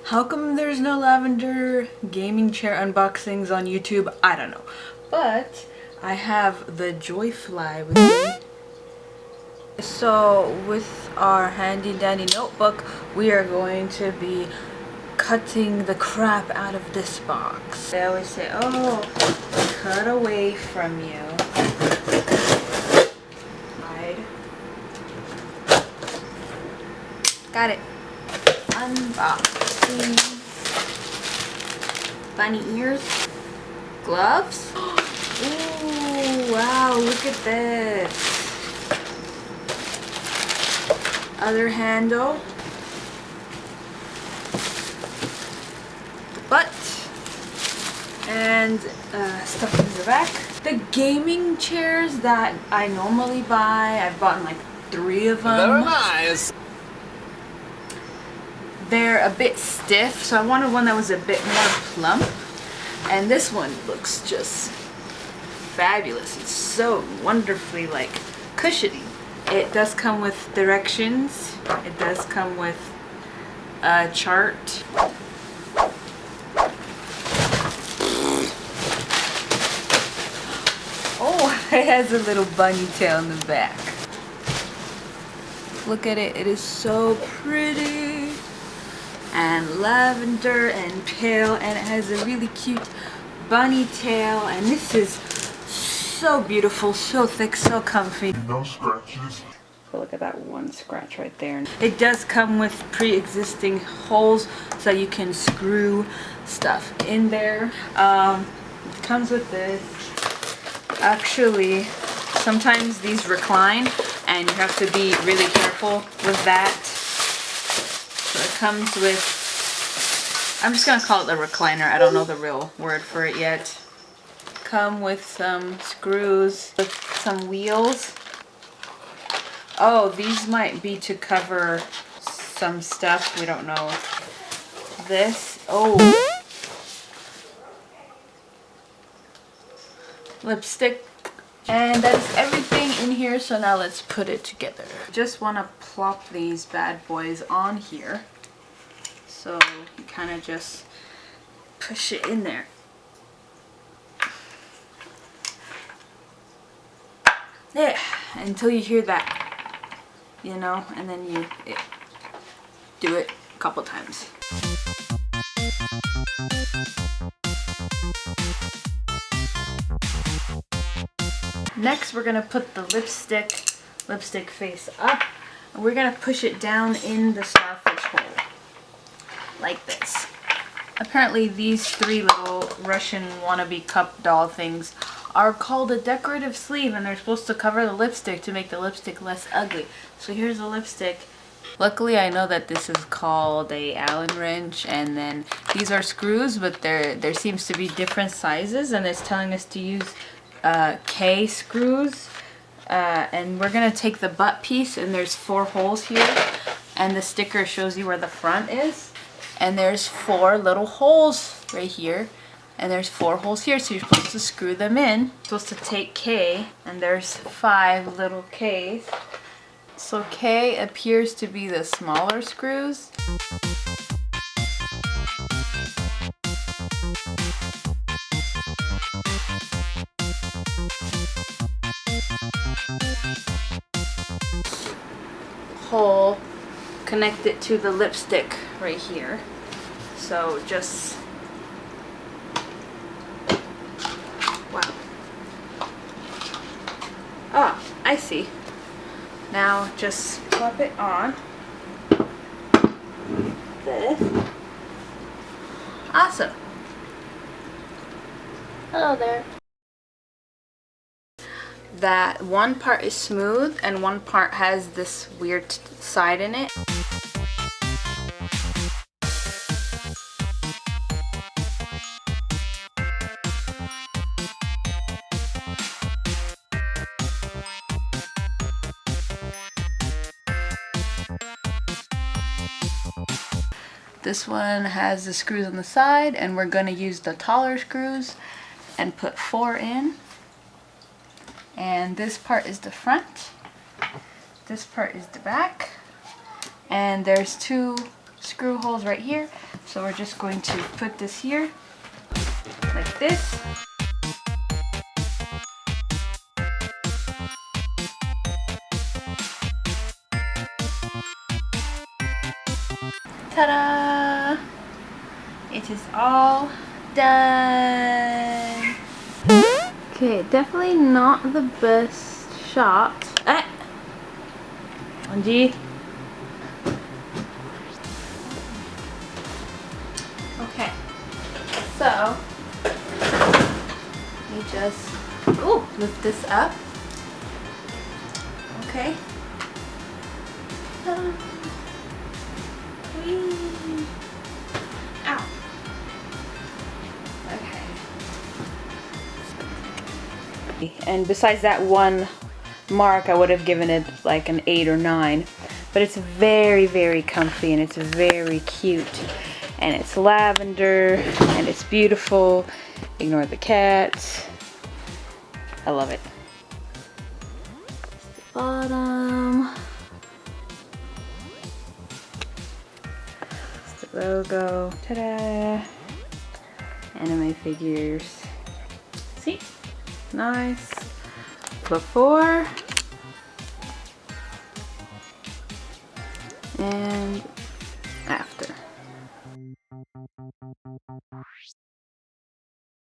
How come there's no Lavender gaming chair unboxings on YouTube? I don't know. But I have the Joyfly with me. So with our handy dandy notebook, we are going to be cutting the crap out of this box. They always say, oh, cut away from you. Hide. Got it. Unboxing. Bunny ears. Gloves. Ooh, wow, look at this. Other handle. The butt. And stuff in the back. The gaming chairs that I normally buy, I've bought like 3 of them. Very nice. They're a bit stiff, so I wanted one that was a bit more plump. And this one looks just fabulous. It's so wonderfully like cushiony. It does come with directions. It does come with a chart. Oh, it has a little bunny tail in the back. Look at it. It is so pretty. And lavender and pale, and it has a really cute bunny tail, and this is so beautiful, so thick, so comfy. No scratches. Oh, look at that one scratch right there. It does come with pre-existing holes so you can screw stuff in there. It comes with this. Actually, sometimes these recline and you have to be really careful with that. So it comes with, I'm just gonna call it the recliner. I don't know the real word for it yet. Come with some screws, with some wheels. Oh, these might be to cover some stuff. We don't know. This, oh. Lipstick. And that's everything in here, so now let's put it together. Just want to plop these bad boys on here. So you kind of just push it in there. Yeah, until you hear that, you know, and then you do it a couple times. Next, we're gonna put the lipstick face up, and we're gonna push it down in the starfish hole, like this. Apparently, these 3 little Russian wannabe cup doll things are called a decorative sleeve, and they're supposed to cover the lipstick to make the lipstick less ugly. So here's the lipstick. Luckily, I know that this is called a Allen wrench, and then these are screws, but there seems to be different sizes, and it's telling us to use K screws. And we're gonna take the butt piece, and there's 4 holes here, and the sticker shows you where the front is, and there's 4 little holes right here, and there's 4 holes here, so you're supposed to screw them in. You're supposed to take K, and there's 5 little Ks. So K appears to be the smaller screws. Hole, connect it to the lipstick right here. So just, wow. Ah, I see. Now just plop it on. This. Awesome. Hello there. That one part is smooth and one part has this weird side in it. This one has the screws on the side, and we're going to use the taller screws and put 4 in. And this part is the front. This part is the back. And there's 2 screw holes right here. So we're just going to put this here, like this. Ta-da! It is all done. Okay, definitely not the best shot. Anji. Okay, so you just lift this up. Okay. Ta-da. Whee. Ow. Okay. And besides that one mark, I would have given it like an 8 or 9. But it's very, very comfy and it's very cute. And it's lavender and it's beautiful. Ignore the cat. I love it. Bottom. It's the logo. Ta-da! Anime figures. See? Nice. Before. And